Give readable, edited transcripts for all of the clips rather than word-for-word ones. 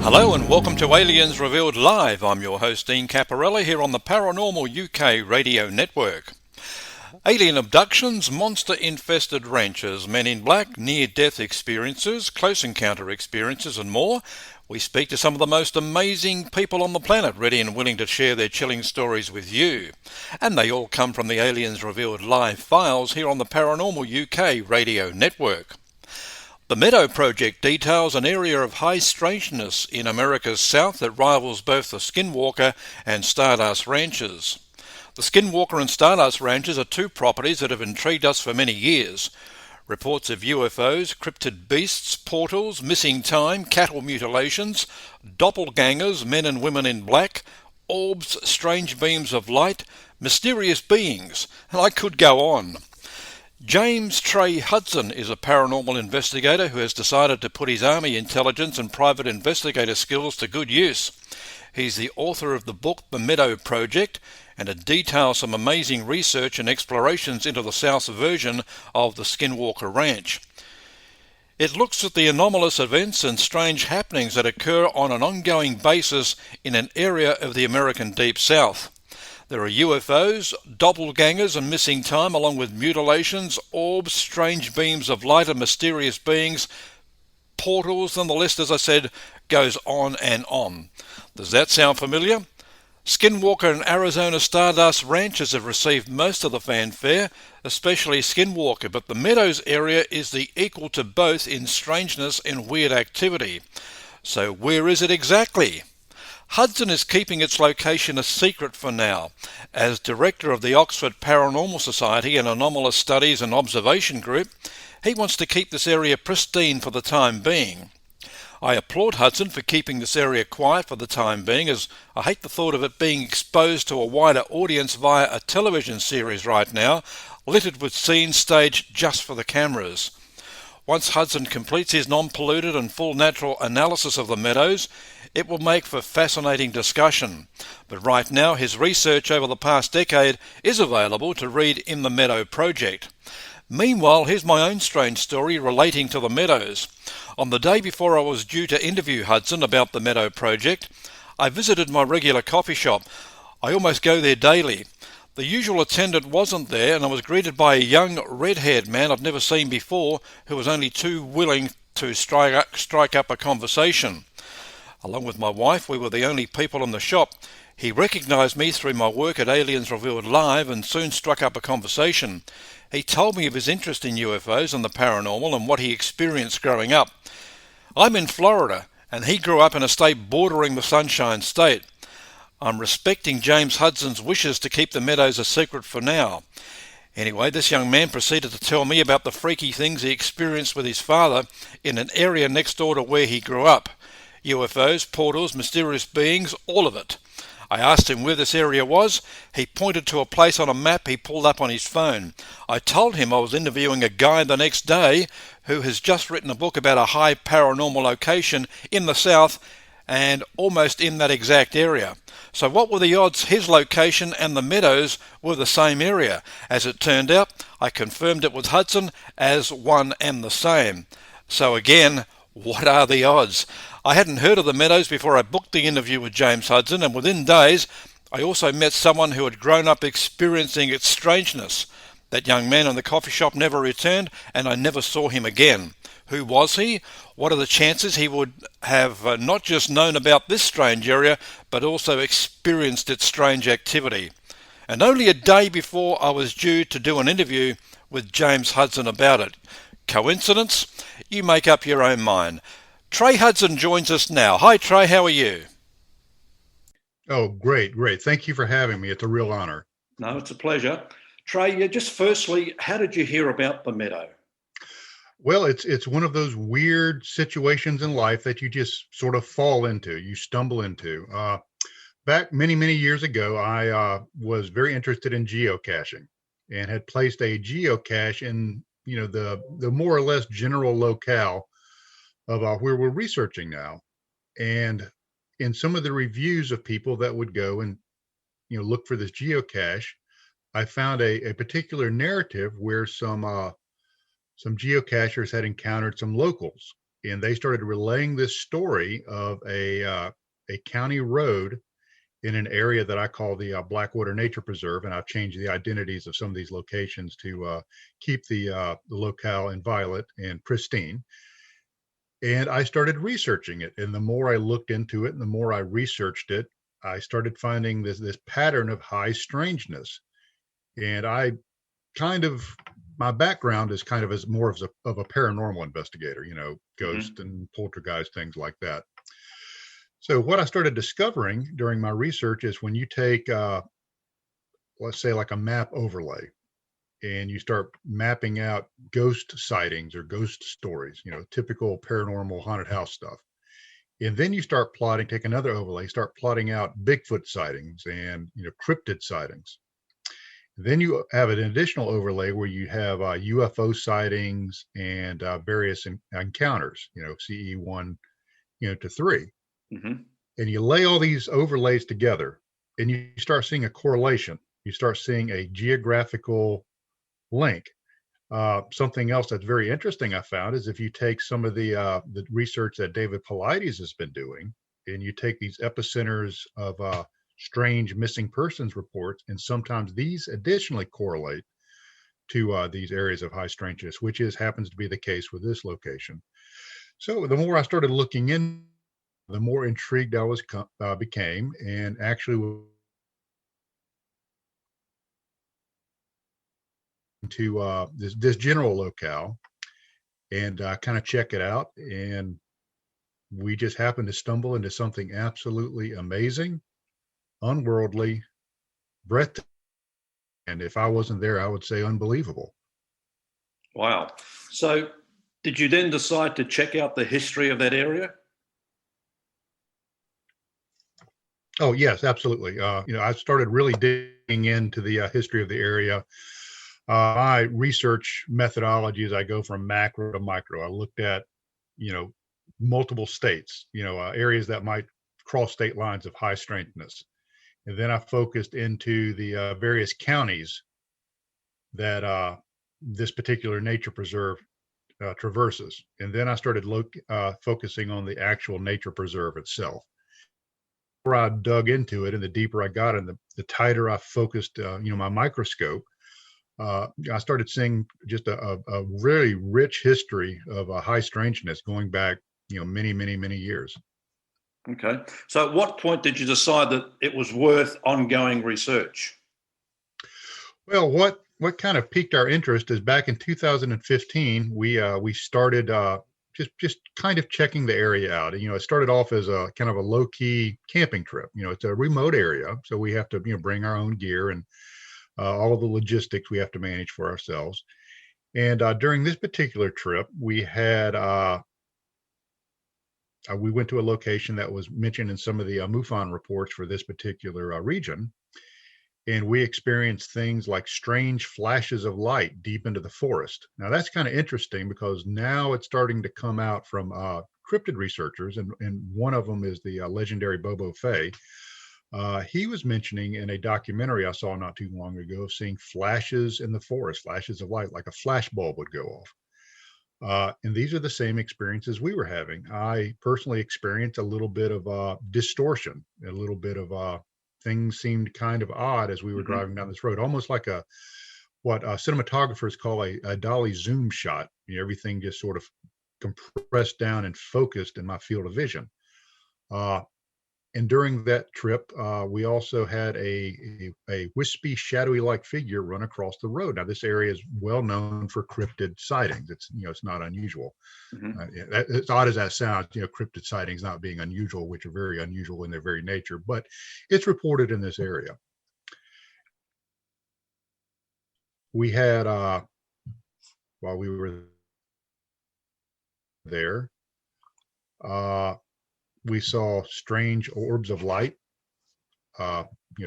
Hello and welcome to Aliens Revealed Live. I'm your host Dean Caparella here on the Paranormal UK radio network. Alien abductions, monster-infested ranches, men in black, near-death experiences, close encounter experiences and more. We speak to some of the most amazing people on the planet, ready and willing to share their chilling stories with you. And they all come from the Aliens Revealed Live files here on the Paranormal UK radio network. The Meadow Project details an area of high strangeness in America's south that rivals both the Skinwalker and Stardust ranches. The Skinwalker and Stardust ranches are two properties that have intrigued us for many years. Reports of UFOs, cryptid beasts, portals, missing time, cattle mutilations, doppelgangers, men and women in black, orbs, strange beams of light, mysterious beings, and I could go on. James Trey Hudson is a paranormal investigator who has decided to put his army intelligence and private investigator skills to good use. He's the author of the book The Meadow Project, and it details some amazing research and explorations into the South version of the Skinwalker Ranch. It looks at the anomalous events and strange happenings that occur on an ongoing basis in an area of the American Deep South. There are UFOs, doppelgangers and missing time, along with mutilations, orbs, strange beams of light and mysterious beings, portals, and the list, as I said, goes on and on. Does that sound familiar? Skinwalker and Arizona Stardust ranches have received most of the fanfare, especially Skinwalker, but the Meadows area is the equal to both in strangeness and weird activity. So where is it exactly? Hudson is keeping its location a secret for now. As director of the Oxford Paranormal Society and Anomalous Studies and Observation Group, he wants to keep this area pristine for the time being. I applaud Hudson for keeping this area quiet for the time being, as I hate the thought of it being exposed to a wider audience via a television series right now, littered with scenes staged just for the cameras. Once Hudson completes his non-polluted and full natural analysis of the meadows, it will make for fascinating discussion. But right now, his research over the past decade is available to read in the Meadow Project. Meanwhile, here's my own strange story relating to the meadows. On the day before I was due to interview Hudson about the Meadow Project, I visited my regular coffee shop. I almost go there daily. The usual attendant wasn't there, and I was greeted by a young red-haired man I'd never seen before, who was only too willing to strike up a conversation. Along with my wife, we were the only people in the shop. He recognised me through my work at Aliens Revealed Live and soon struck up a conversation. He told me of his interest in UFOs and the paranormal and what he experienced growing up. I'm in Florida, and he grew up in a state bordering the Sunshine State. I'm respecting James Hudson's wishes to keep the meadows a secret for now. Anyway, this young man proceeded to tell me about the freaky things he experienced with his father in an area next door to where he grew up. UFOs, portals, mysterious beings, all of it. I asked him where this area was. He pointed to a place on a map he pulled up on his phone. I told him I was interviewing a guy the next day who has just written a book about a high paranormal location in the south and almost in that exact area. So what were the odds his location and the meadows were the same area? As it turned out, I confirmed it with Hudson as one and the same. So again, what are the odds? I hadn't heard of the meadows before I booked the interview with James Hudson, and within days I also met someone who had grown up experiencing its strangeness. That young man in the coffee shop never returned, and I never saw him again. Who was he? What are the chances he would have not just known about this strange area, but also experienced its strange activity? And only a day before I was due to do an interview with James Hudson about it. Coincidence? You make up your own mind. Trey Hudson joins us now. Hi Trey, how are you? Oh, great. Thank you for having me. It's a real honor. No, it's a pleasure. Trey, just firstly, how did you hear about the Meadow? Well, it's one of those weird situations in life that you just sort of fall into, you stumble into. Back many years ago, I was very interested in geocaching and had placed a geocache in, the more or less general locale of where we're researching now. And in some of the reviews of people that would go and, look for this geocache, I found a particular narrative where some geocachers had encountered some locals and they started relaying this story of a county road in an area that I call the Blackwater Nature Preserve, and I've changed the identities of some of these locations to keep the locale inviolate and pristine. And I started researching it, and the more I looked into it, and the more I researched it, I started finding this pattern of high strangeness. And I kind of my background is kind of as more of a paranormal investigator, ghost and poltergeist, things like that. So what I started discovering during my research is when you take, let's say, like a map overlay, and you start mapping out ghost sightings or ghost stories, typical paranormal haunted house stuff. And then you start plotting, take another overlay, start plotting out Bigfoot sightings and, cryptid sightings. Then you have an additional overlay where you have UFO sightings and various encounters, CE1, to 3. Mm-hmm. And you lay all these overlays together and you start seeing a correlation. You start seeing a geographical link. Something else that's very interesting I found is if you take some of the research that David Paulides has been doing, and you take these epicenters of strange missing persons reports, and sometimes these additionally correlate to these areas of high strangeness, which happens to be the case with this location. So the more I started looking in, the more intrigued I became, and actually to this general locale and kind of check it out. And we just happened to stumble into something absolutely amazing, unworldly, breathtaking. And if I wasn't there, I would say unbelievable. Wow. So did you then decide to check out the history of that area? Oh, yes, absolutely. I started really digging into the history of the area. My research methodology is I go from macro to micro. I looked at, multiple states, areas that might cross state lines of high strangeness. And then I focused into the various counties that this particular nature preserve traverses. And then I started focusing on the actual nature preserve itself. The more I dug into it and the deeper I got and the tighter I focused, my microscope, I started seeing just a really rich history of high strangeness going back, many, many, many years. Okay. So at what point did you decide that it was worth ongoing research? Well, what kind of piqued our interest is back in 2015, we started just kind of checking the area out. It started off as a kind of a low key camping trip. It's a remote area, so we have to bring our own gear and all of the logistics we have to manage for ourselves. And during this particular trip, we went to a location that was mentioned in some of the MUFON reports for this particular region. And we experienced things like strange flashes of light deep into the forest. Now, that's kind of interesting because now it's starting to come out from cryptid researchers, and one of them is the legendary Bobo Fay. He was mentioning in a documentary I saw not too long ago of seeing flashes in the forest, flashes of light, like a flash bulb would go off. And these are the same experiences we were having. I personally experienced a little bit of distortion, a little bit of things seemed kind of odd as we were driving down this road, almost like what cinematographers call a dolly zoom shot. Everything just sort of compressed down and focused in my field of vision. And during that trip, we also had a wispy, shadowy-like figure run across the road. Now, this area is well known for cryptid sightings. It's not unusual. As odd as that sounds, cryptid sightings not being unusual, which are very unusual in their very nature, but it's reported in this area. We had, while we were there, we saw strange orbs of light,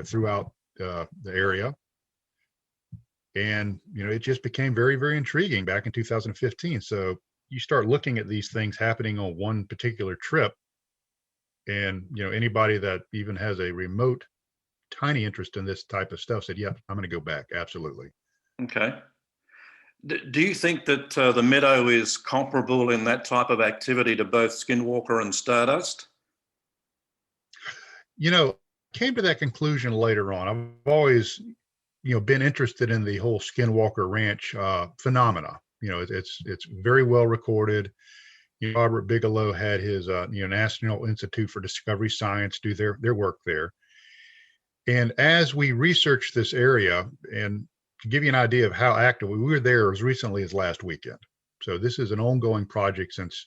throughout the area. And, it just became very, very intriguing back in 2015. So you start looking at these things happening on one particular trip. And, anybody that even has a remote, tiny interest in this type of stuff said, yeah, I'm going to go back. Absolutely. Okay. Do you think that the Meadow is comparable in that type of activity to both Skinwalker and Stardust? Came to that conclusion later on. I've always, been interested in the whole Skinwalker Ranch phenomena. It's very well recorded. Robert Bigelow had his, National Institute for Discovery Science do their work there. And as we researched this area, and to give you an idea of how active we were there as recently as last weekend. So this is an ongoing project since,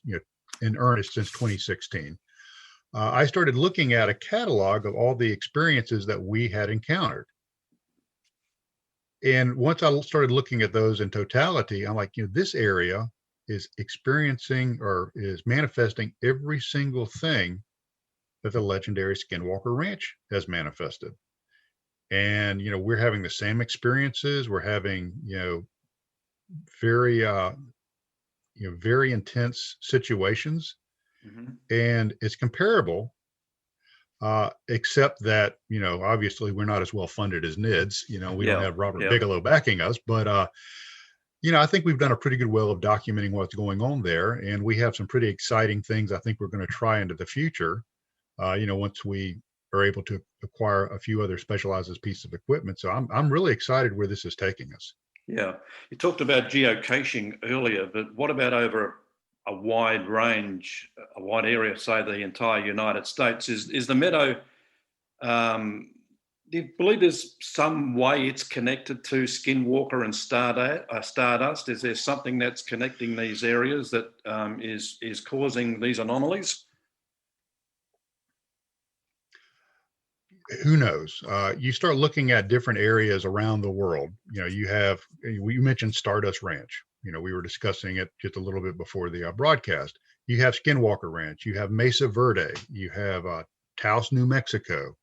in earnest since 2016. I started looking at a catalog of all the experiences that we had encountered. And once I started looking at those in totality, I'm like, this area is experiencing or is manifesting every single thing that the legendary Skinwalker Ranch has manifested. And, we're having the same experiences. We're having, very, very intense situations. Mm-hmm. And it's comparable, except that, obviously we're not as well funded as NIDS. We don't have Robert Bigelow backing us, but, I think we've done a pretty good well of documenting what's going on there. And we have some pretty exciting things I think we're going to try into the future, once we are able to acquire a few other specialized pieces of equipment. So I'm really excited where this is taking us. Yeah. You talked about geocaching earlier, but what about over a wide range, a wide area, say the entire United States? Is the Meadow, do you believe there's some way it's connected to Skinwalker and Stardust? Is there something that's connecting these areas that is causing these anomalies? Who knows? You start looking at different areas around the world. You mentioned Stardust Ranch. We were discussing it just a little bit before the broadcast. You have Skinwalker Ranch. You have Mesa Verde. You have Taos, New Mexico.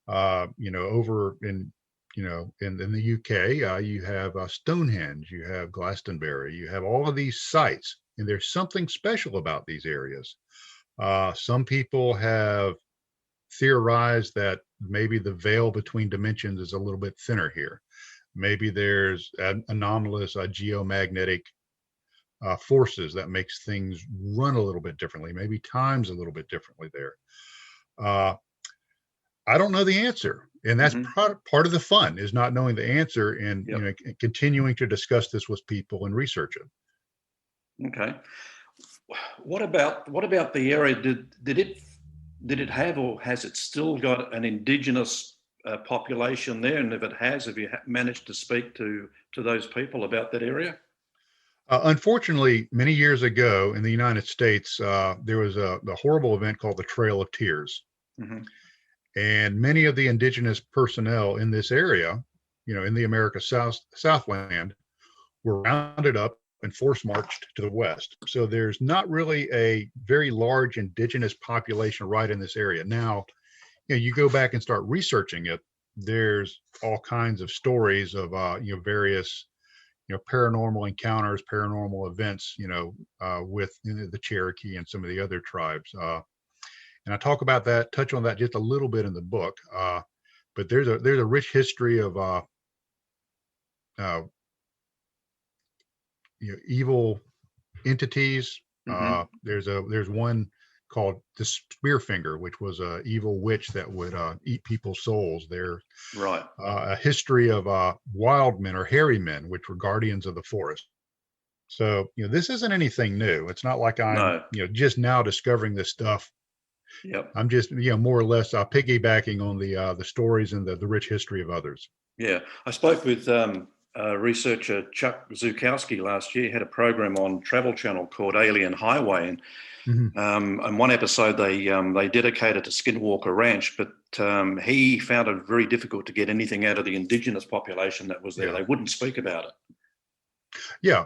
Over in the UK, you have Stonehenge. You have Glastonbury. You have all of these sites, and there's something special about these areas. Some people have theorized that maybe the veil between dimensions is a little bit thinner here. Maybe there's anomalous geomagnetic forces that makes things run a little bit differently. Maybe time's a little bit differently there. I don't know the answer, and that's part of the fun is not knowing the answer and continuing to discuss this with people and research it. Okay. What about the area? Did it have, or has it still got an indigenous population there? And if it has, have you managed to speak to those people about that area? Unfortunately, many years ago in the United States, there was a horrible event called the Trail of Tears. Mm-hmm. And many of the indigenous personnel in this area, in the America Southland, were rounded up and force marched to the west. So there's not really a very large indigenous population right in this area. Now, you go back and start researching it, there's all kinds of stories of various paranormal encounters, paranormal events, with the Cherokee and some of the other tribes. And I touch on that just a little bit in the book. But there's a rich history of evil entities. Mm-hmm. There's one called the Spearfinger, which was a evil witch that would eat people's souls. There's a history of wild men or hairy men, which were guardians of the forest. So this isn't anything new. It's not like I'm just now discovering this stuff. Yep. I'm just more or less piggybacking on the stories and the rich history of others. Yeah, I spoke with researcher Chuck Zukowski last year. He had a program on Travel Channel called Alien Highway, and in one episode they dedicated to Skinwalker Ranch, but he found it very difficult to get anything out of the indigenous population that was there. They wouldn't speak about it. Yeah.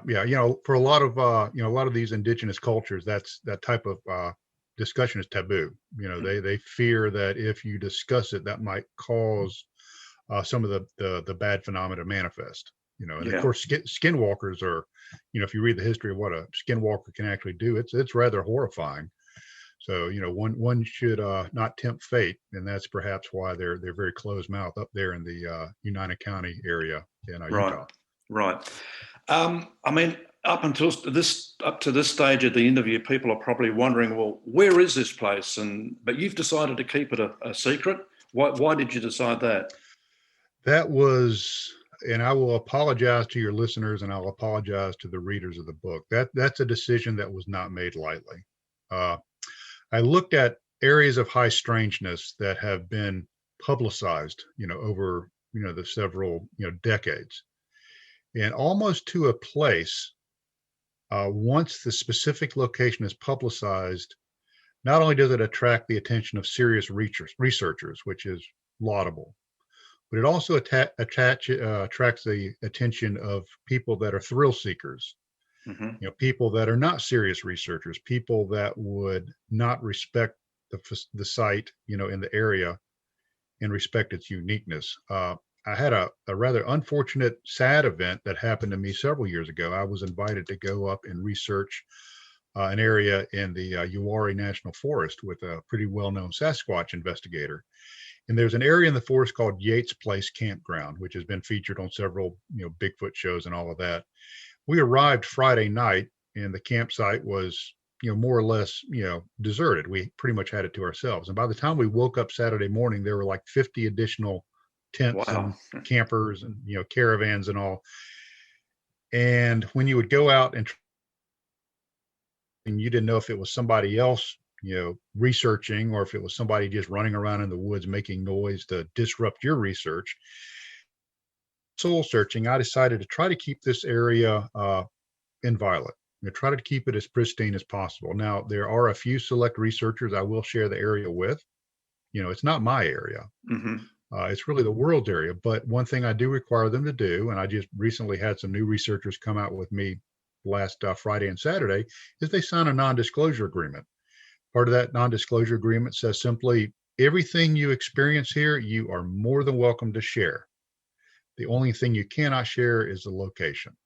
For a lot of these indigenous cultures, that type of discussion is taboo. They fear that if you discuss it, that might cause some of the bad phenomena to manifest. And of course, skinwalkers are, if you read the history of what a skinwalker can actually do, it's rather horrifying. So one should not tempt fate, and that's perhaps why they're very closed-mouthed up there in the United County area in Utah. Right. I mean, up to this stage of the interview, people are probably wondering, well, where is this place? But you've decided to keep it a secret. Why did you decide that? That was, and I will apologize to your listeners, and I'll apologize to the readers of the book. That's a decision that was not made lightly. Uh, I looked at areas of high strangeness that have been publicized, over the several decades, and almost to a place. Once the specific location is publicized, not only does it attract the attention of serious researchers, which is laudable, but it also attracts the attention of people that are thrill seekers, people that are not serious researchers, people that would not respect the site, in the area and respect its uniqueness. I had a rather unfortunate, sad event that happened to me several years ago. I was invited to go up and research an area in the Uwharrie National Forest with a pretty well-known Sasquatch investigator. And there's an area in the forest called Yates Place Campground, which has been featured on several, Bigfoot shows and all of that. We arrived Friday night, and the campsite was, more or less, deserted. We pretty much had it to ourselves. And by the time we woke up Saturday morning, there were like 50 additional tents Wow. and campers and, caravans and all. And when you would go out and you didn't know if it was somebody else, researching, or if it was somebody just running around in the woods making noise to disrupt your research. Soul searching, I decided to try to keep this area inviolate. Try to keep it as pristine as possible. Now, there are a few select researchers I will share the area with. It's not my area. It's really the world's area. But one thing I do require them to do, and I just recently had some new researchers come out with me last Friday and Saturday, is they sign a non-disclosure agreement. Part of that non-disclosure agreement says simply, everything you experience here, you are more than welcome to share. The only thing you cannot share is the location.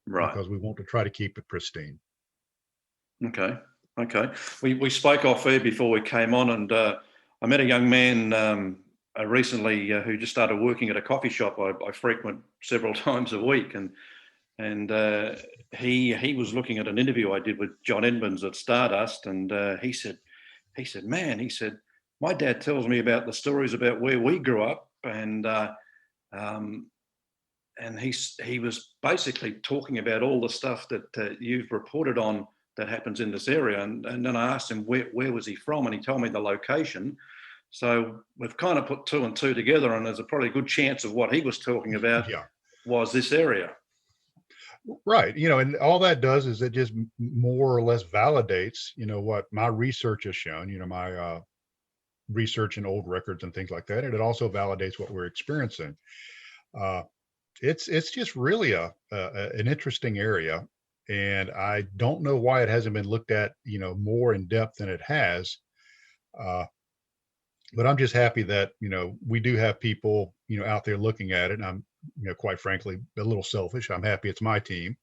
Right. Because we want to try to keep it pristine. Okay. We spoke off air before we came on, and I met a young man recently who just started working at a coffee shop I frequent several times a week, and he was looking at an interview I did with John Edmonds at Stardust, and he said, man, he said, my dad tells me about the stories about where we grew up, and he was basically talking about all the stuff that you've reported on that happens in this area. And then I asked him where was he from, and he told me the location. So we've kind of put two and two together, and there's a probably good chance of what he was talking about was this area. Right. And all that does is it just more or less validates, what my research has shown, my research in old records and things like that. And it also validates what we're experiencing. It's just really an interesting area. And I don't know why it hasn't been looked at, more in depth than it has. But I'm just happy that, we do have people, out there looking at it. And I'm, quite frankly, a little selfish. I'm happy it's my team.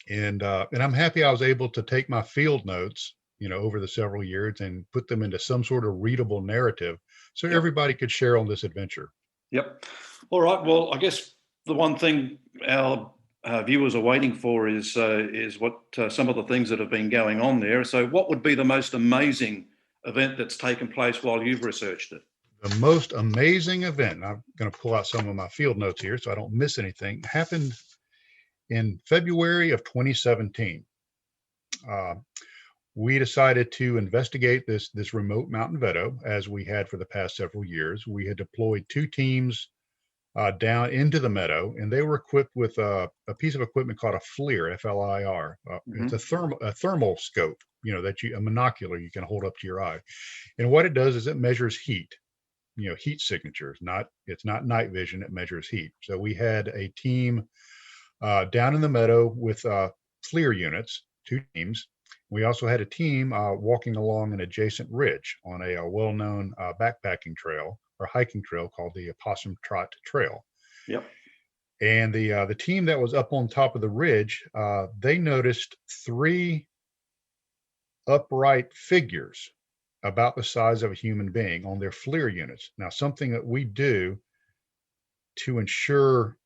And I'm happy I was able to take my field notes, over the several years and put them into some sort of readable narrative so everybody could share on this adventure. Yep. All right. Well, I guess the one thing our viewers are waiting for is what some of the things that have been going on there. So what would be the most amazing event that's taken place while you've researched it? The most amazing event, and I'm going to pull out some of my field notes here so I don't miss anything, happened in February of 2017. We decided to investigate this remote mountain meadow as we had for the past several years. We had deployed two teams down into the meadow, and they were equipped with a piece of equipment called a FLIR, F-L-I-R. It's a thermal scope, a monocular you can hold up to your eye. And what it does is it measures heat, heat signatures. It's not night vision, it measures heat. So we had a team down in the meadow with FLIR units, two teams. We also had a team walking along an adjacent ridge on a well-known backpacking trail or hiking trail called the Opossum Trot Trail. Yep. And the team that was up on top of the ridge, they noticed three upright figures about the size of a human being on their FLIR units. Now, something that we do to ensure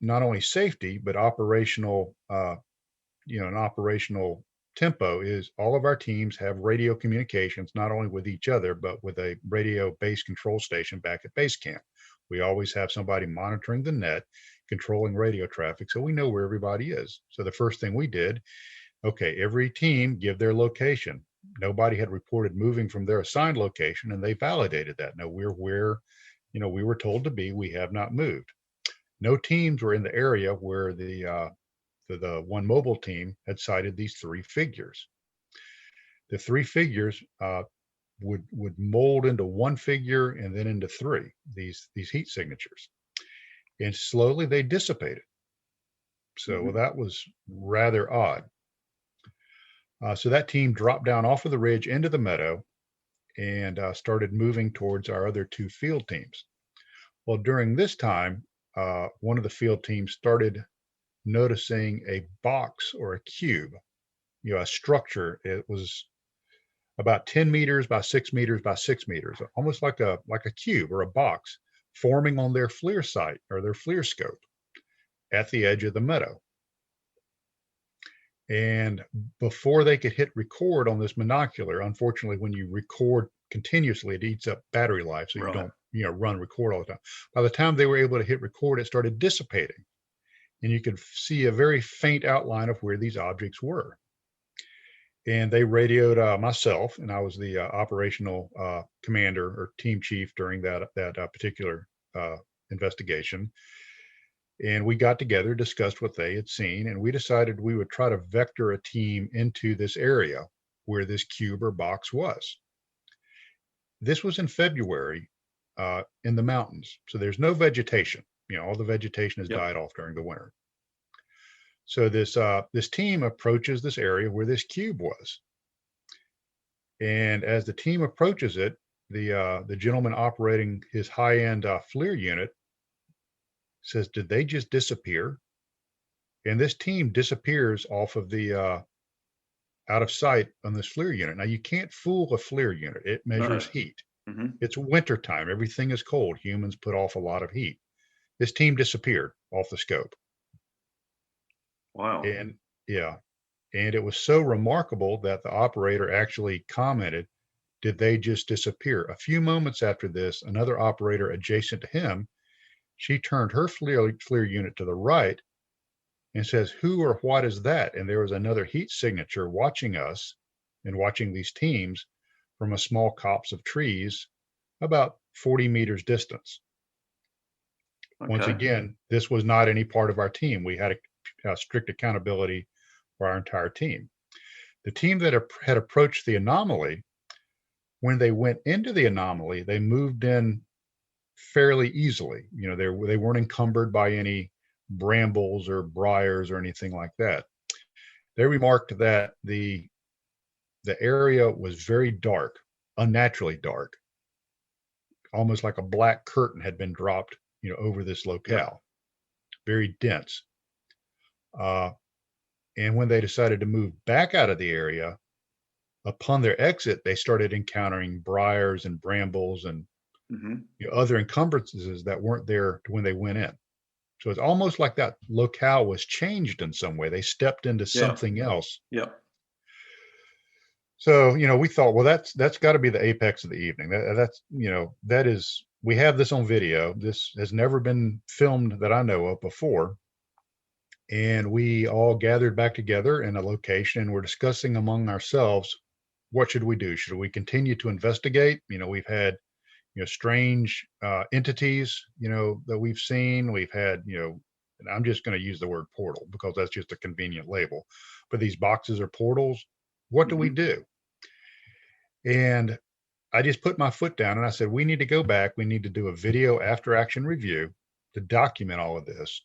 not only safety, but operational, an operational tempo is all of our teams have radio communications, not only with each other, but with a radio base control station back at base camp. We always have somebody monitoring the net, controlling radio traffic, so we know where everybody is. So the first thing we did, okay, every team give their location. Nobody had reported moving from their assigned location, and they validated that. No, we're where, we were told to be. We have not moved. No teams were in the area where the one mobile team had cited these three figures. The three figures would mold into one figure and then into three, these heat signatures. And slowly they dissipated. So that was rather odd. So that team dropped down off of the ridge into the meadow and started moving towards our other two field teams. Well, during this time, one of the field teams started noticing a box or a cube, a structure. It was about 10 meters by 6 meters by 6 meters, almost like a cube or a box forming on their FLIR site or their FLIR scope at the edge of the meadow. And before they could hit record on this monocular, unfortunately, when you record continuously, it eats up battery life. So you don't, run record all the time. By the time they were able to hit record, it started dissipating. And you could see a very faint outline of where these objects were. And they radioed myself, and I was the operational commander or team chief during that particular investigation. And we got together, discussed what they had seen, and we decided we would try to vector a team into this area where this cube or box was. This was in February in the mountains, so there's no vegetation. All the vegetation has died off during the winter. So this team approaches this area where this cube was. And as the team approaches it, the gentleman operating his high-end FLIR unit says, "Did they just disappear?" And this team disappears off of the out of sight on this FLIR unit. Now, you can't fool a FLIR unit. It measures heat. It's wintertime. Everything is cold. Humans put off a lot of heat. This team disappeared off the scope. Wow. And it was so remarkable that the operator actually commented, "Did they just disappear?" A few moments after this, another operator adjacent to him, she turned her FLIR unit to the right and says, "Who or what is that?" And there was another heat signature watching us and watching these teams from a small copse of trees about 40 meters distance. Okay. Once again, this was not any part of our team. We had a strict accountability for our entire team. The team that had approached the anomaly, when they went into the anomaly, they moved in fairly easily. They weren't encumbered by any brambles or briars or anything like that. They remarked that the area was very dark, unnaturally dark, almost like a black curtain had been dropped, over this locale, very dense. And when they decided to move back out of the area, upon their exit, they started encountering briars and brambles and other encumbrances that weren't there when they went in. So it's almost like that locale was changed in some way. They stepped into something else. Yeah. So, we thought, well, that's got to be the apex of the evening. That is, we have this on video. This has never been filmed that I know of before. And we all gathered back together in a location and we're discussing among ourselves, what should we do? Should we continue to investigate? We've had, strange entities, that we've seen. We've had, and I'm just going to use the word portal because that's just a convenient label. But these boxes are portals. What do we do? And I just put my foot down and I said, we need to go back. We need to do a video after action review to document all of this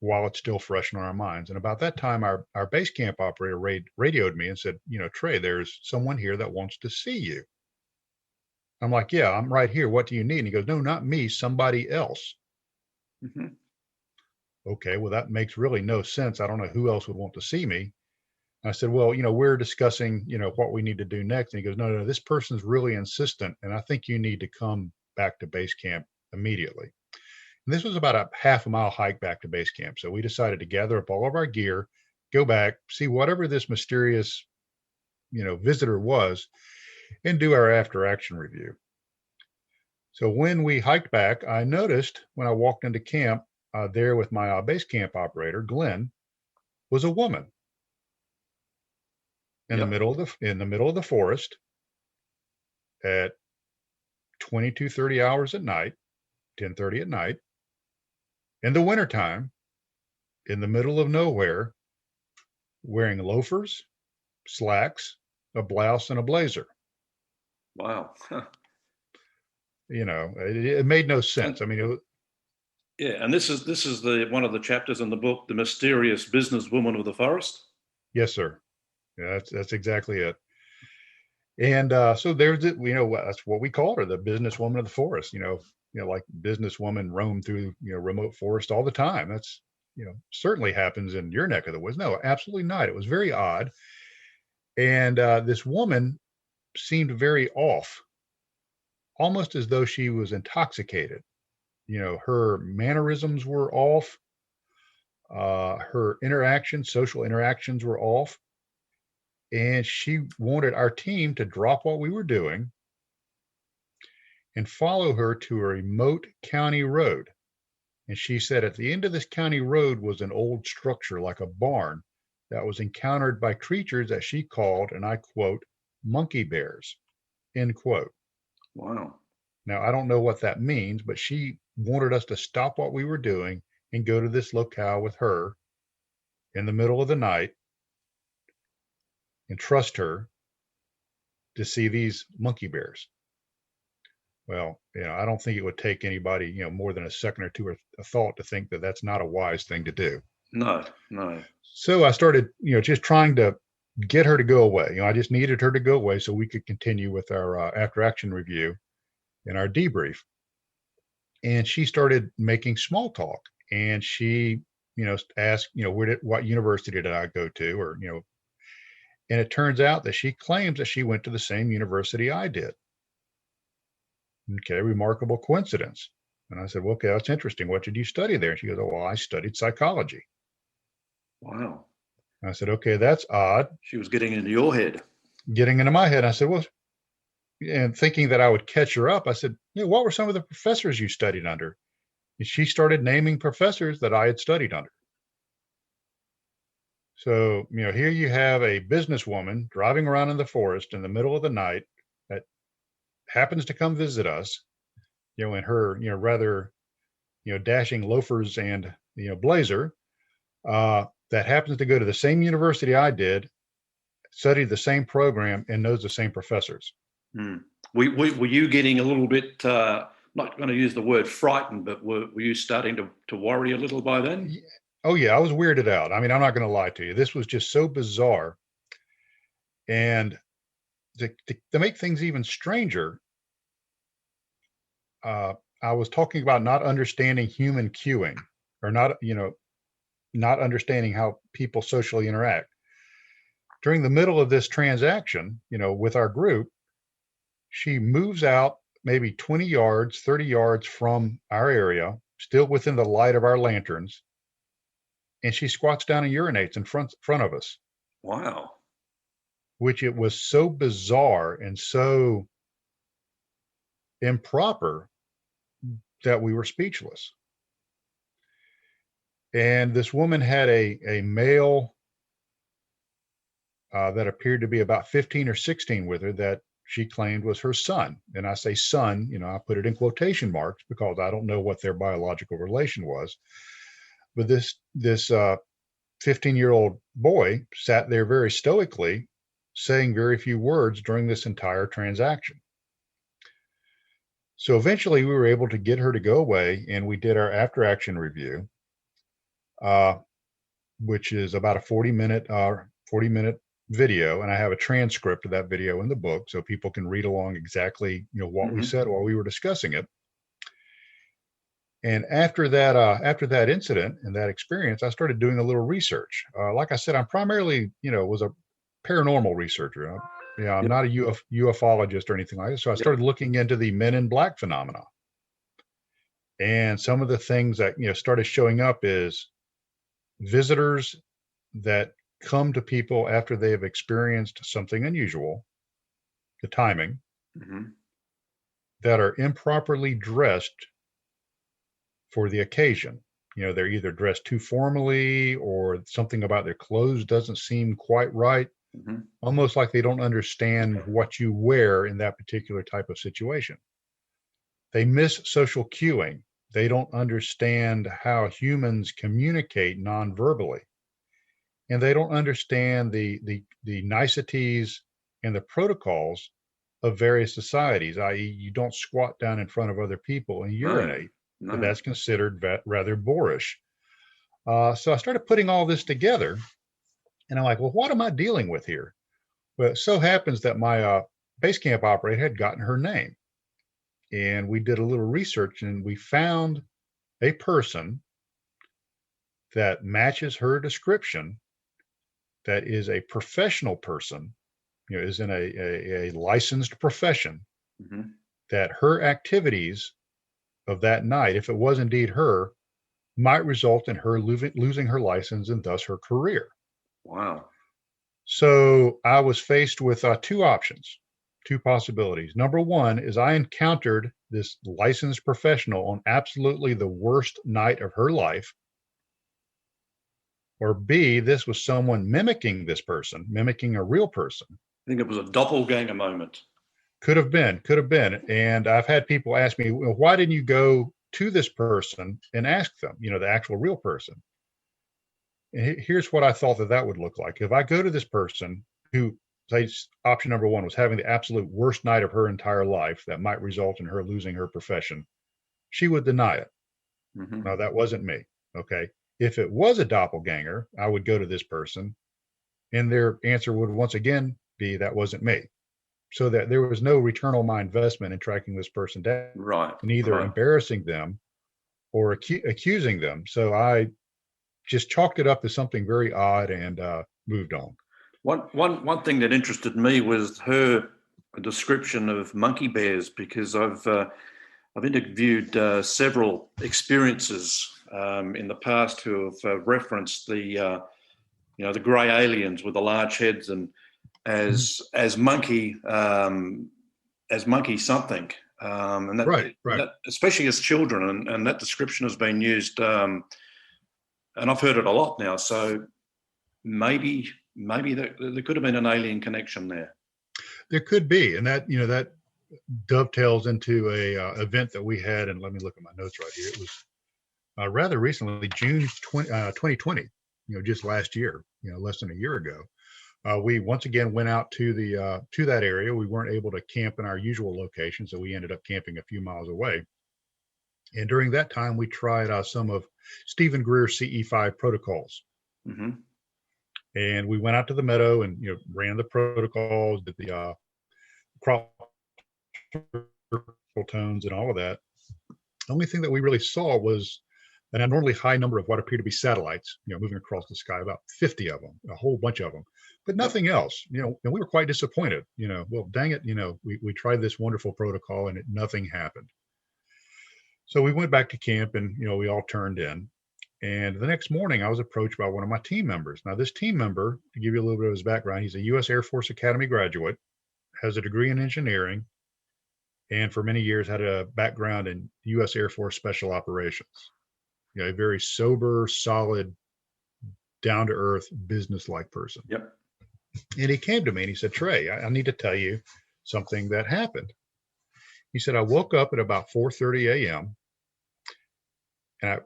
while it's still fresh in our minds. And about that time, our base camp operator radioed me and said, "Trey, there's someone here that wants to see you." I'm like, "Yeah, I'm right here. What do you need?" And he goes, "No, not me, somebody else." Okay, well, that makes really no sense. I don't know who else would want to see me. I said, "Well, we're discussing, what we need to do next." And he goes, no, this person's really insistent. And I think you need to come back to base camp immediately. And this was about a half a mile hike back to base camp. So we decided to gather up all of our gear, go back, see whatever this mysterious, visitor was, and do our after action review. So when we hiked back, I noticed when I walked into camp there with my base camp operator, Glenn, was a woman in the middle of the forest at 22:30 hours at night, 10:30 at night, in the wintertime, in the middle of nowhere, wearing loafers, slacks, a blouse, and a blazer. Wow. Huh. It made no sense. And this is the one of the chapters in the book, The Mysterious Businesswoman of the Forest. Yes, sir. Yeah, that's exactly it. And so there's it. That's what we called her, the businesswoman of the forest. Like businesswoman roam through remote forest all the time. That's certainly happens in your neck of the woods. No, absolutely not. It was very odd. And this woman seemed very off, almost as though she was intoxicated. Her mannerisms were off. Her social interactions were off. And she wanted our team to drop what we were doing and follow her to a remote county road. And she said at the end of this county road was an old structure like a barn that was encountered by creatures that she called, and I quote, monkey bears, end quote. Wow. Now, I don't know what that means, but she wanted us to stop what we were doing and go to this locale with her in the middle of the night and trust her to see these monkey bears. Well, I don't think it would take anybody, more than a second or two of a thought to think that that's not a wise thing to do. No. So I started, just trying to get her to go away. I just needed her to go away so we could continue with our after action review and our debrief. And she started making small talk, and she, asked, what university did I go to, or, and it turns out that she claims that she went to the same university I did. Okay, remarkable coincidence. And I said, well, okay, that's interesting. What did you study there? And she goes, oh, well, I studied psychology. Wow. And I said, okay, that's odd. She was getting into your head. Getting into my head. I said, well, and thinking that I would catch her up, I said, what were some of the professors you studied under? And she started naming professors that I had studied under. So, here you have a businesswoman driving around in the forest in the middle of the night that happens to come visit us, in her, rather, dashing loafers and, blazer, that happens to go to the same university I did, studied the same program, and knows the same professors. Were you getting a little bit, not going to use the word frightened, but were you starting to worry a little by then? Oh, yeah, I was weirded out. I'm not going to lie to you. This was just so bizarre. And to make things even stranger, I was talking about not understanding human cueing, or not understanding how people socially interact. During the middle of this transaction, with our group, she moves out maybe 20 yards, 30 yards from our area, still within the light of our lanterns, and she squats down and urinates in front of us. Wow. Which it was so bizarre and so improper that we were speechless. And this woman had a male that appeared to be about 15 or 16 with her that she claimed was her son. And I say son, I put it in quotation marks because I don't know what their biological relation was. But this 15-year-old boy sat there very stoically, saying very few words during this entire transaction. So eventually we were able to get her to go away, and we did our after action review, which is about a 40-minute video, and I have a transcript of that video in the book so people can read along exactly what we said while we were discussing it. And after that incident and that experience, I started doing a little research. Like I said, I'm primarily was a paranormal researcher. I'm not a ufologist or anything like that. So I started looking into the Men in Black phenomena. And some of the things that, started showing up is visitors that come to people after they have experienced something unusual, the timing, that are improperly dressed for the occasion. They're either dressed too formally or something about their clothes doesn't seem quite right, almost like they don't understand what you wear in that particular type of situation. They miss social cueing. They don't understand how humans communicate non-verbally. And they don't understand the niceties and the protocols of various societies, i.e., you don't squat down in front of other people and urinate. No. So that's considered rather boorish. So I started putting all this together, and I'm like, well, what am I dealing with here? Well, it so happens that my base camp operator had gotten her name, and we did a little research, and we found a person that matches her description, that is a professional person, is in a licensed profession, that her activities of that night, if it was indeed her, might result in her losing her license and thus her career. Wow. So I was faced with two options, two possibilities. Number one is I encountered this licensed professional on absolutely the worst night of her life. Or B, this was someone mimicking this person, mimicking a real person. I think it was a doppelganger moment. Could have been. And I've had people ask me, well, why didn't you go to this person and ask them, the actual real person? And here's what I thought that would look like. If I go to this person who, say, option number one was having the absolute worst night of her entire life that might result in her losing her profession, she would deny it. No, that wasn't me. Okay. If it was a doppelganger, I would go to this person, and their answer would once again be that wasn't me. So that there was no return on my investment in tracking this person down, and either embarrassing them or accusing them. So I just chalked it up as something very odd and moved on. One thing that interested me was her description of monkey bears, because I've interviewed several experiences in the past who have referenced the grey aliens with the large heads and as monkey something, and that, right. That, especially as children, and that description has been used, and I've heard it a lot now. So maybe there could have been an alien connection there. There could be, and that that dovetails into a event that we had, and let me look at my notes right here. It was rather recently, June 2020, just last year, less than a year ago. We once again went out to that area. We weren't able to camp in our usual location, so we ended up camping a few miles away. And during that time, we tried some of Stephen Greer's CE5 protocols. And we went out to the meadow and ran the protocols, did the crop tones and all of that. The only thing that we really saw was an abnormally high number of what appeared to be satellites, moving across the sky, about 50 of them, a whole bunch of them, but nothing else, and we were quite disappointed, well, dang it, we tried this wonderful protocol and nothing happened. So we went back to camp and, we all turned in. And the next morning I was approached by one of my team members. Now this team member, to give you a little bit of his background, he's a U.S. Air Force Academy graduate, has a degree in engineering, and for many years had a background in U.S. Air Force Special Operations. A very sober, solid, down-to-earth, business-like person. Yep. And he came to me and he said, Trey, I need to tell you something that happened. He said, I woke up at about 4:30 a.m. and I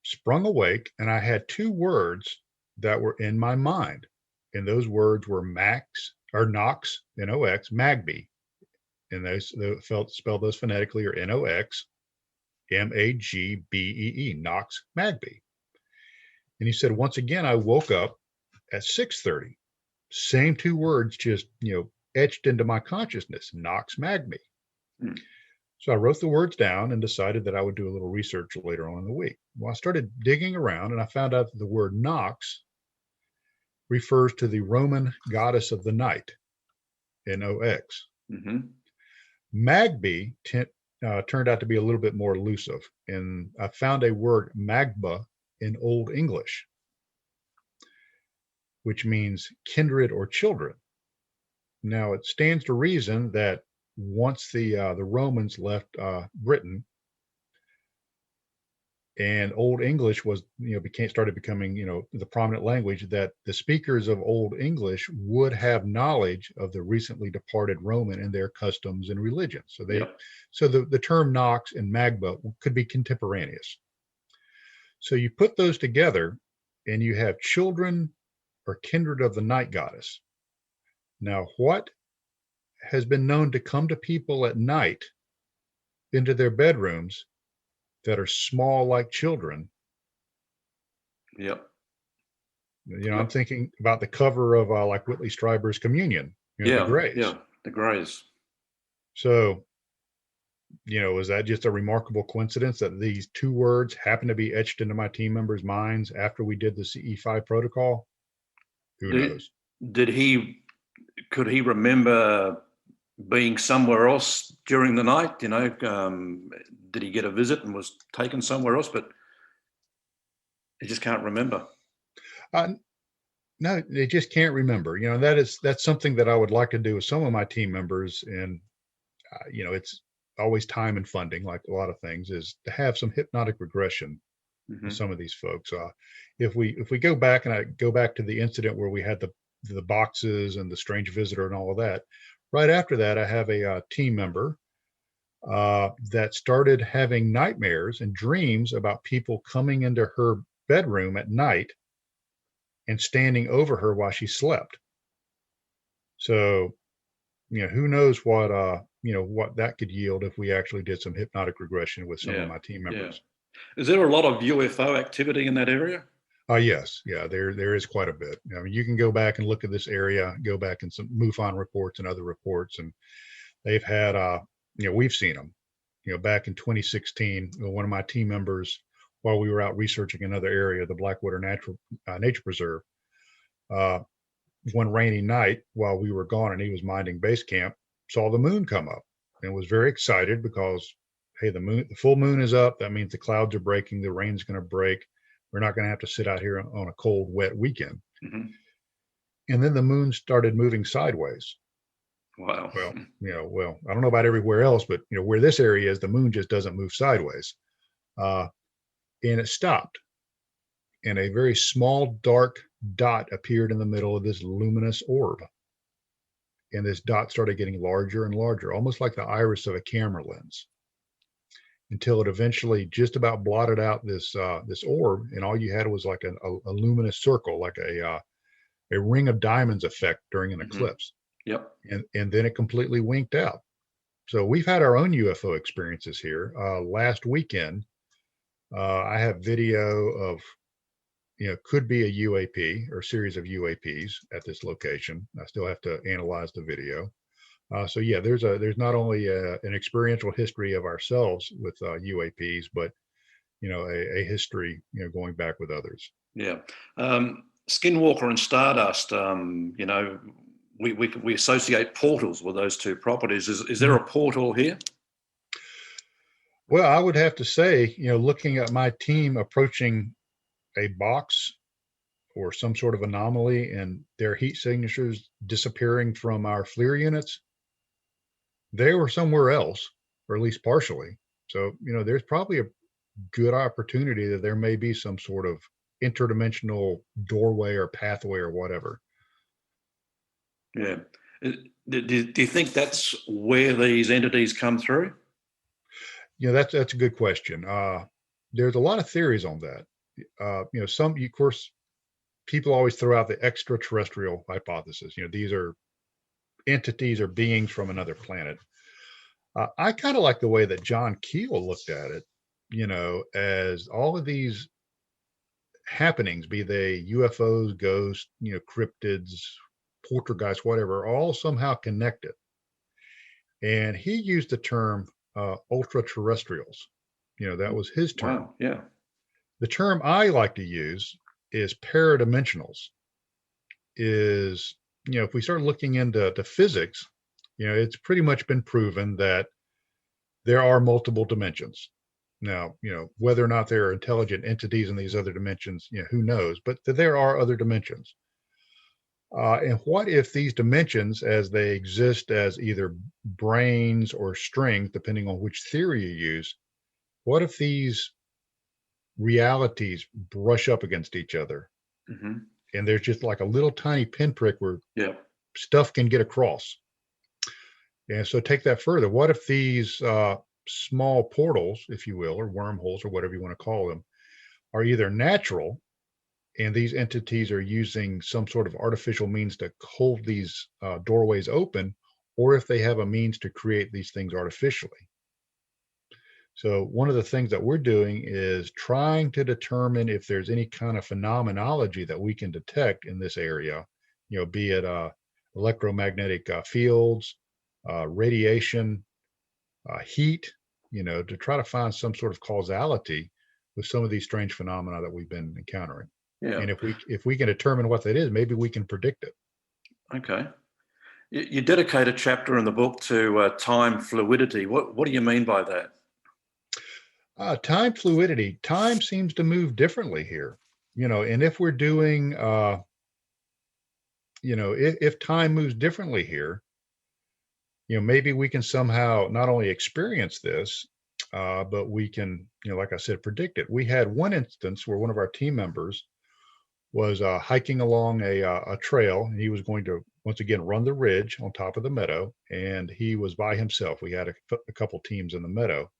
sprung awake, and I had two words that were in my mind. And those words were Knox, N-O-X, Magbee. And those spelled those phonetically, or N-O-X, M-A-G-B-E-E, Knox Magbee. And he said, once again, I woke up at 6:30. Same two words, just, etched into my consciousness, Knox Magbee. So I wrote the words down and decided that I would do a little research later on in the week. Well, I started digging around and I found out that the word Nox refers to the Roman goddess of the night, N-O-X. Magbee turned out to be a little bit more elusive. And I found a word, magba, in Old English, which means kindred or children. Now, it stands to reason that once the Romans left Britain, and Old English was, started becoming, the prominent language, that the speakers of Old English would have knowledge of the recently departed Roman and their customs and religions. So the term Nox and Magba could be contemporaneous. So you put those together and you have children or kindred of the night goddess. Now, what has been known to come to people at night into their bedrooms that are small like children? Yep. I'm thinking about the cover of like Whitley Strieber's Communion, the Greys. Yeah, the Greys. So, is that just a remarkable coincidence that these two words happen to be etched into my team members' minds after we did the CE5 protocol? Who knows? Could he remember being somewhere else during the night? Did he get a visit and was taken somewhere else, but he just can't remember? No, they just can't remember. That's something that I would like to do with some of my team members. And, it's always time and funding, like a lot of things, is to have some hypnotic regression with some of these folks. If we go back, and I go back to the incident where we had the boxes and the strange visitor and all of that, right after that, I have a team member that started having nightmares and dreams about people coming into her bedroom at night and standing over her while she slept. So, who knows what that could yield if we actually did some hypnotic regression with some of my team members. Yeah. Is there a lot of UFO activity in that area? Yes. Yeah, there is quite a bit. You can go back and look at this area, go back in some MUFON reports and other reports, and they've had, we've seen them. Back in 2016, one of my team members, while we were out researching another area, the Blackwater Nature Preserve, one rainy night while we were gone and he was minding base camp, saw the moon come up and was very excited because, hey, the full moon is up. That means the clouds are breaking. The rain's going to break. We're not going to have to sit out here on a cold, wet weekend. Mm-hmm. And then the moon started moving sideways. Wow. Well, I don't know about everywhere else, but where this area is, the moon just doesn't move sideways. And it stopped. And a very small, dark dot appeared in the middle of this luminous orb. And this dot started getting larger and larger, almost like the iris of a camera lens, until it eventually just about blotted out this orb, and all you had was like a luminous circle, like a ring of diamonds effect during an eclipse. Yep. And then it completely winked out. So we've had our own UFO experiences here. Last weekend, I have video of, could be a UAP or series of UAPs at this location. I still have to analyze the video. So yeah, there's not only an experiential history of ourselves with UAPs, but a history going back with others. Yeah, Skinwalker and Stardust. We associate portals with those two properties. Is there a portal here? Well, I would have to say, looking at my team approaching a box or some sort of anomaly and their heat signatures disappearing from our FLIR units, they were somewhere else, or at least partially. So, there's probably a good opportunity that there may be some sort of interdimensional doorway or pathway or whatever. Yeah. Do you think that's where these entities come through? That's a good question. There's a lot of theories on that. Some, of course, people always throw out the extraterrestrial hypothesis. These are entities or beings from another planet. I kind of like the way that John Keel looked at it, as all of these happenings, be they UFOs, ghosts, cryptids, poltergeists, whatever, all somehow connected. And he used the term ultra terrestrials. That was his term. Wow, yeah. The term I like to use is paradimensionals. Is, if we start looking into physics, it's pretty much been proven that there are multiple dimensions. Now, whether or not there are intelligent entities in these other dimensions, who knows? But there are other dimensions. And what if these dimensions, as they exist as either brains or strings, depending on which theory you use, what if these realities brush up against each other? Mm-hmm. And there's just like a little tiny pinprick where Yeah. stuff can get across. And so take that further. What if these small portals, if you will, or wormholes, or whatever you want to call them, are either natural, and these entities are using some sort of artificial means to hold these doorways open, or if they have a means to create these things artificially. So one of the things that we're doing is trying to determine if there's any kind of phenomenology that we can detect in this area, be it electromagnetic fields, radiation, heat, to try to find some sort of causality with some of these strange phenomena that we've been encountering. Yeah. And if we can determine what that is, maybe we can predict it. Okay. You dedicate a chapter in the book to time fluidity. What do you mean by that? Time fluidity. Time seems to move differently here, and if we're doing, if time moves differently here, maybe we can somehow not only experience this, but we can, like I said, predict it. We had one instance where one of our team members was hiking along a trail, and he was going to once again run the ridge on top of the meadow, and he was by himself. We had a couple teams in the meadow,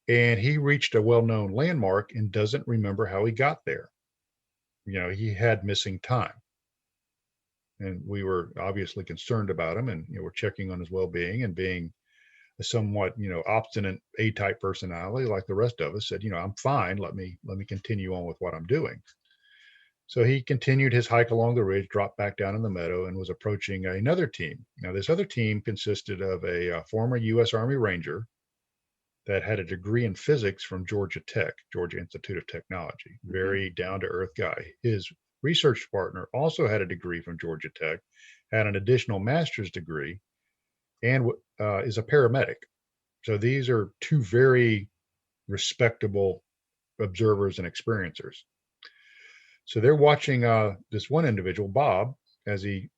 and he reached a well-known landmark and doesn't remember how he got there. He had missing time, and we were obviously concerned about him, and we're checking on his well-being, and being a somewhat obstinate A-type personality like the rest of us said, I'm fine, let me continue on with what I'm doing. So he continued his hike along the ridge, dropped back down in the meadow, and was approaching another team. Now, this other team consisted of a former U.S. Army Ranger that had a degree in physics from Georgia Tech, Georgia Institute of Technology. Very down-to-earth guy. His research partner also had a degree from Georgia Tech, had an additional master's degree, and is a paramedic. So these are two very respectable observers and experiencers. So they're watching this one individual, Bob, as the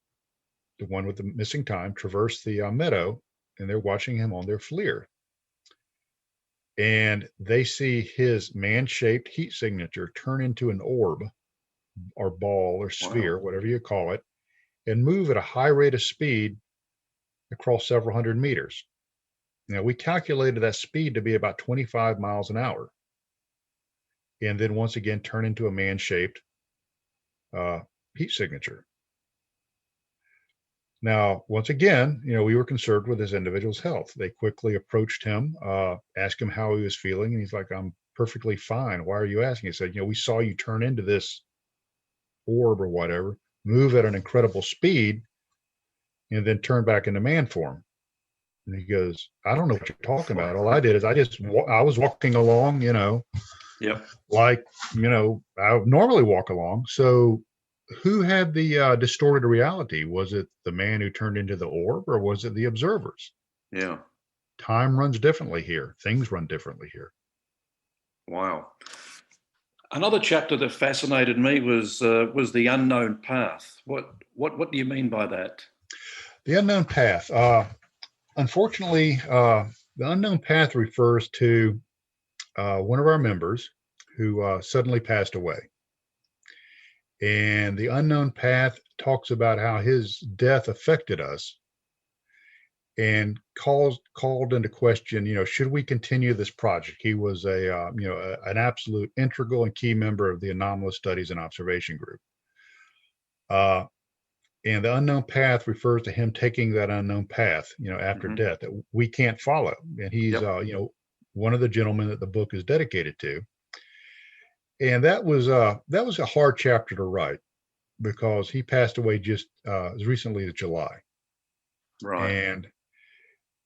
one with the missing time, traverse the meadow, and they're watching him on their FLIR. And they see his man-shaped heat signature turn into an orb or ball or sphere, whatever you call it, and move at a high rate of speed across several hundred meters. Now, we calculated that speed to be about 25 miles an hour. And then once again, turn into a man-shaped heat signature. Now, once again, we were concerned with this individual's health. They quickly approached him, asked him how he was feeling, and he's like, I'm perfectly fine. Why are you asking? He said, we saw you turn into this orb or whatever, move at an incredible speed, and then turn back into man form. And he goes, I don't know what you're talking about. All I did is I was walking along, like, I would normally walk along. So who had the distorted reality? Was it the man who turned into the orb, or was it the observers? Yeah. Time runs differently here. Things run differently here. Wow. Another chapter that fascinated me was the unknown path. What do you mean by that? The unknown path. Unfortunately, the unknown path refers to one of our members who suddenly passed away. And the unknown path talks about how his death affected us and called into question, should we continue this project? He was an absolute integral and key member of the Anomalous Studies and Observation Group. And the unknown path refers to him taking that unknown path, after death that we can't follow. And he's, one of the gentlemen that the book is dedicated to. And that was a hard chapter to write because he passed away just as recently as July. Right.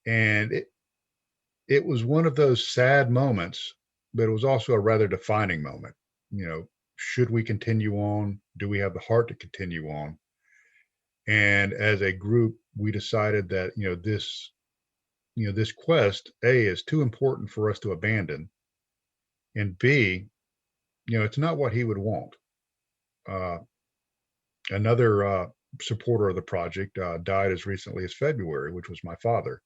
And it was one of those sad moments, but it was also a rather defining moment. Should we continue on? Do we have the heart to continue on? And as a group, we decided that, this this quest, A, is too important for us to abandon, and B, it's not what he would want. Another supporter of the project died as recently as February, which was my father.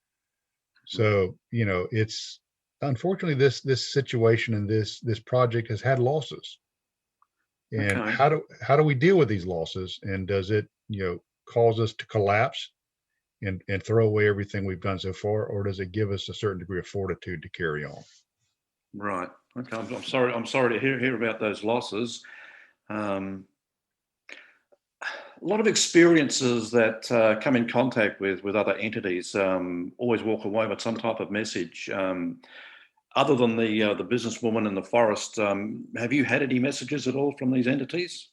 So, it's unfortunately this situation and this project has had losses. And Okay. how do we deal with these losses? And does it, cause us to collapse and throw away everything we've done so far, or does it give us a certain degree of fortitude to carry on? Right. Okay. I'm sorry. I'm sorry to hear about those losses. Um, a lot of experiences that come in contact with other entities always walk away with some type of message. Other than the businesswoman in the forest, have you had any messages at all from these entities?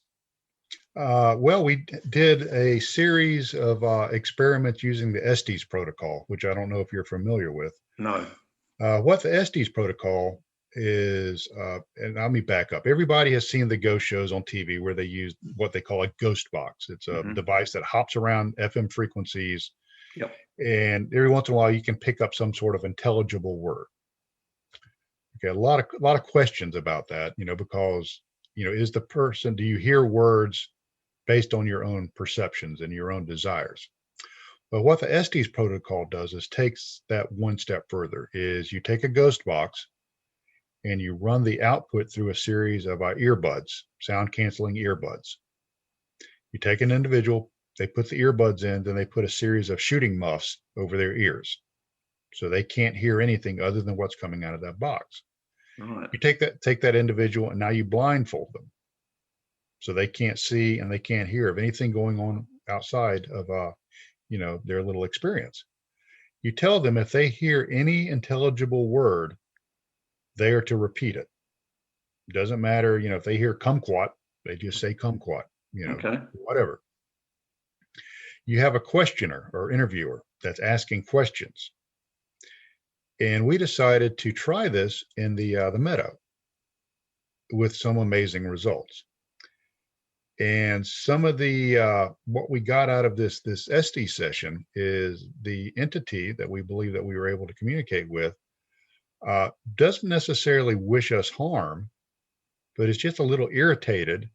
Well, we did a series of experiments using the Estes protocol, which I don't know if you're familiar with. No. What the Estes protocol is, and let me back up. Everybody has seen the ghost shows on TV where they use what they call a ghost box. It's a device that hops around FM frequencies. Yep. And every once in a while, you can pick up some sort of intelligible word. Okay, a lot of questions about that, because is the person? Do you hear words based on your own perceptions and your own desires? But what the Estes protocol does is takes that one step further. Is you take a ghost box and you run the output through a series of earbuds, sound canceling earbuds. You take an individual, they put the earbuds in, then they put a series of shooting muffs over their ears, so they can't hear anything other than what's coming out of that box. Right. You take that individual, and now you blindfold them, so they can't see and they can't hear of anything going on outside of their little experience. You tell them if they hear any intelligible word, they are to repeat it. It doesn't matter, if they hear kumquat, they just say kumquat, Okay. whatever. You have a questioner or interviewer that's asking questions. And we decided to try this in the meadow with some amazing results. And some of the what we got out of this SD session is the entity that we believe that we were able to communicate with doesn't necessarily wish us harm, but it's just a little irritated,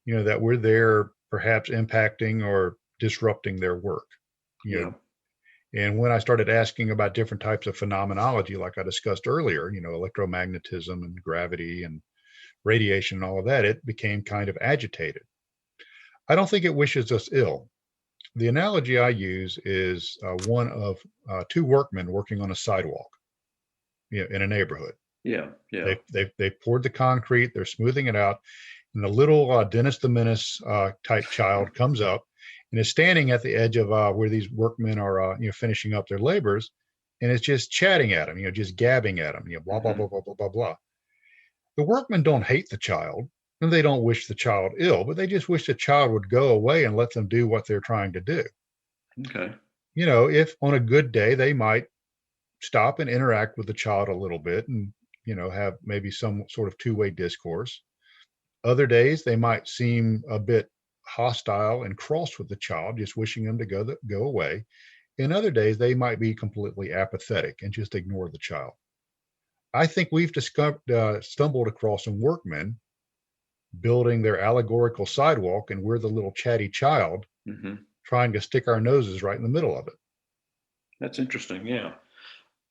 that we're there perhaps impacting or disrupting their work. Yeah. And when I started asking about different types of phenomenology, like I discussed earlier, electromagnetism and gravity and radiation and all of that, it became kind of agitated. I don't think it wishes us ill. The analogy I use is one of two workmen working on a sidewalk, in a neighborhood. Yeah. Yeah. They poured the concrete, they're smoothing it out, and the little Dennis the Menace type child comes up and is standing at the edge of where these workmen are, finishing up their labors, and it's just chatting at him, just gabbing at him, blah blah blah blah blah blah blah. The workmen don't hate the child, and they don't wish the child ill, but they just wish the child would go away and let them do what they're trying to do. Okay. If on a good day they might stop and interact with the child a little bit and have maybe some sort of two-way discourse. Other days they might seem a bit hostile and cross with the child, just wishing them to go away. In other days they might be completely apathetic and just ignore the child. I think we've stumbled across some workmen building their allegorical sidewalk, and we're the little chatty child trying to stick our noses right in the middle of it. That's interesting. Yeah.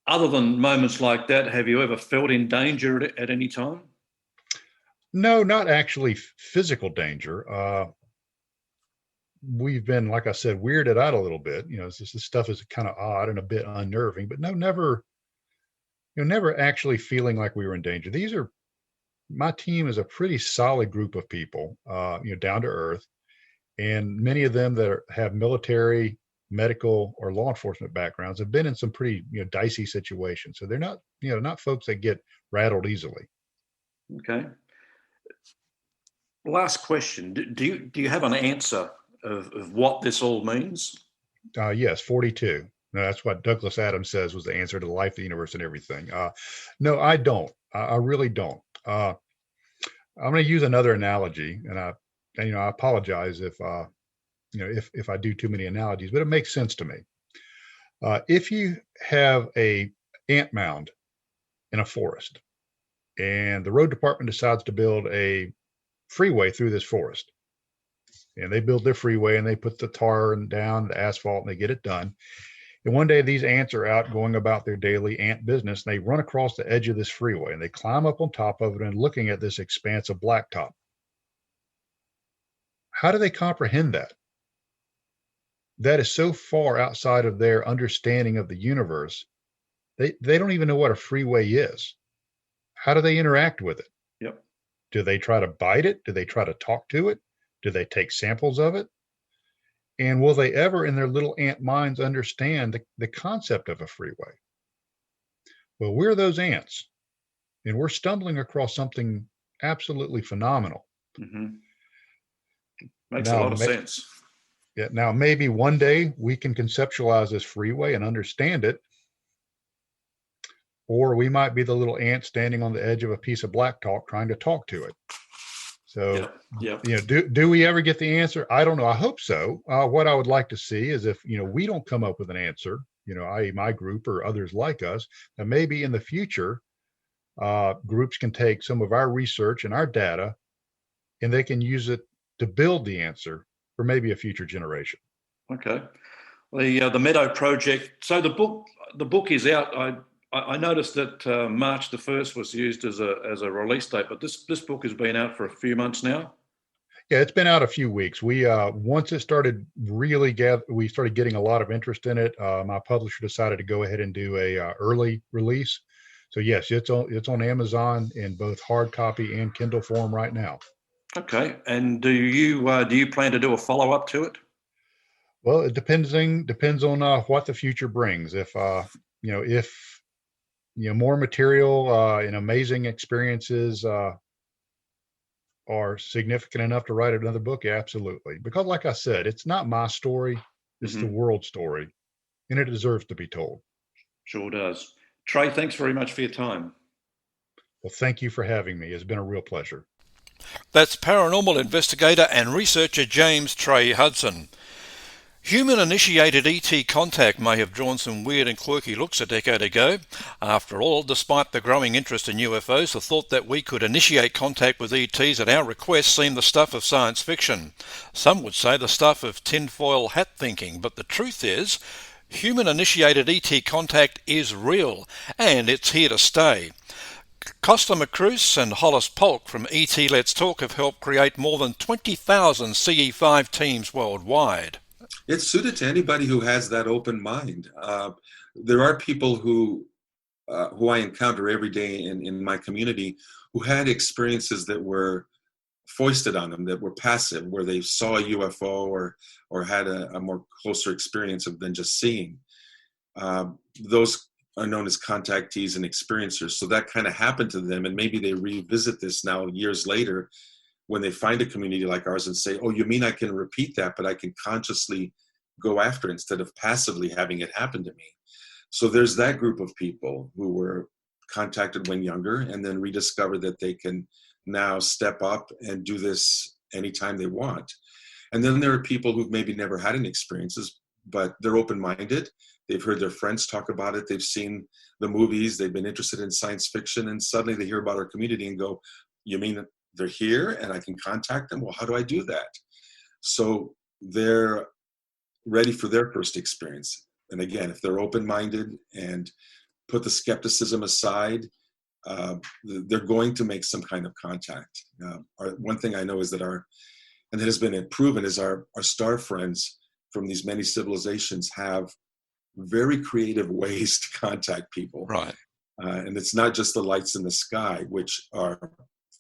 Other than moments like that, have you ever felt in danger at any time? No, not actually physical danger. We've been, like I said, weirded out a little bit. This stuff is kind of odd and a bit unnerving, but no, never actually feeling like we were in danger. My team is a pretty solid group of people, down to earth, and many of them that have military, medical, or law enforcement backgrounds have been in some pretty dicey situations. So they're not not folks that get rattled easily. Okay. Last question. Do you have an answer of what this all means? Yes, 42. No, that's what Douglas Adams says was the answer to life, the universe, and everything. No, I don't. I really don't. I'm going to use another analogy, and I apologize if if I do too many analogies, but it makes sense to me. If you have a ant mound in a forest, and the road department decides to build a freeway through this forest. And they build their freeway and they put the tar and down the asphalt and they get it done. And one day these ants are out going about their daily ant business, and they run across the edge of this freeway and they climb up on top of it and looking at this expanse of blacktop. How do they comprehend that? That is so far outside of their understanding of the universe. They don't even know what a freeway is. How do they interact with it? Yep. Do they try to bite it? Do they try to talk to it? Do they take samples of it? And will they ever in their little ant minds understand the concept of a freeway? Well, we're those ants, and we're stumbling across something absolutely phenomenal. Mm-hmm. Makes a lot of sense. Yeah, now, maybe one day we can conceptualize this freeway and understand it, or we might be the little ant standing on the edge of a piece of blacktop trying to talk to it. So, do we ever get the answer? I don't know. I hope so. What I would like to see is if, we don't come up with an answer, i.e. my group or others like us, that maybe in the future, groups can take some of our research and our data, and they can use it to build the answer for maybe a future generation. Okay. The Meadow Project. So the book is out. I noticed that March the 1st was used as a release date, but this book has been out for a few months now. Yeah, it's been out a few weeks. We once it started really we started getting a lot of interest in it. My publisher decided to go ahead and do a early release. So yes, it's on Amazon in both hard copy and Kindle form right now. Okay, and do you plan to do a follow up to it? Well, it depends on what the future brings. If more material and amazing experiences are significant enough to write another book, yeah, absolutely. Because like I said, it's not my story, it's the world story, and it deserves to be told. Sure does. Trey, thanks very much for your time. Well, thank you for having me. It's been a real pleasure. That's paranormal investigator and researcher James Trey Hudson. Human-initiated ET contact may have drawn some weird and quirky looks a decade ago. After all, despite the growing interest in UFOs, the thought that we could initiate contact with ETs at our request seemed the stuff of science fiction. Some would say the stuff of tinfoil hat thinking, but the truth is, human-initiated ET contact is real, and it's here to stay. Costa Macruz and Hollis Polk from ET Let's Talk have helped create more than 20,000 CE5 teams worldwide. It's suited to anybody who has that open mind. There are people who I encounter every day in my community who had experiences that were foisted on them, that were passive, where they saw a UFO or had a more closer experience than just seeing. Those are known as contactees and experiencers. So that kind of happened to them, and maybe they revisit this now years later when they find a community like ours and say, oh, you mean I can repeat that, but I can consciously go after it instead of passively having it happen to me. So there's that group of people who were contacted when younger and then rediscover that they can now step up and do this anytime they want. And then there are people who've maybe never had any experiences, but they're open-minded. They've heard their friends talk about it. They've seen the movies. They've been interested in science fiction. And suddenly they hear about our community and go, you mean they're here and I can contact them? Well, how do I do that? So they're ready for their first experience. And again, if they're open-minded and put the skepticism aside, they're going to make some kind of contact. One thing I know is that and it has been proven, is our star friends from these many civilizations have very creative ways to contact people. Right. And it's not just the lights in the sky, which are,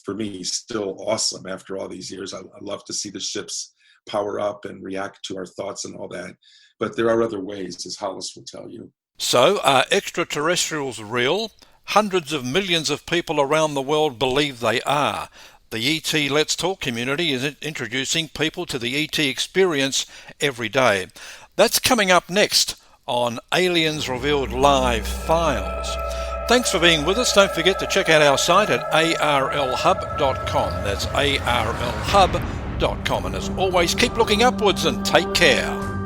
for me, still awesome after all these years. I love to see the ships power up and react to our thoughts and all that. But there are other ways, as Hollis will tell you. So, are extraterrestrials real? Hundreds of millions of people around the world believe they are. The ET Let's Talk community is introducing people to the ET experience every day. That's coming up next on Aliens Revealed Live Files. Thanks for being with us. Don't forget to check out our site at arlhub.com. That's arlhub.com. And as always, keep looking upwards and take care.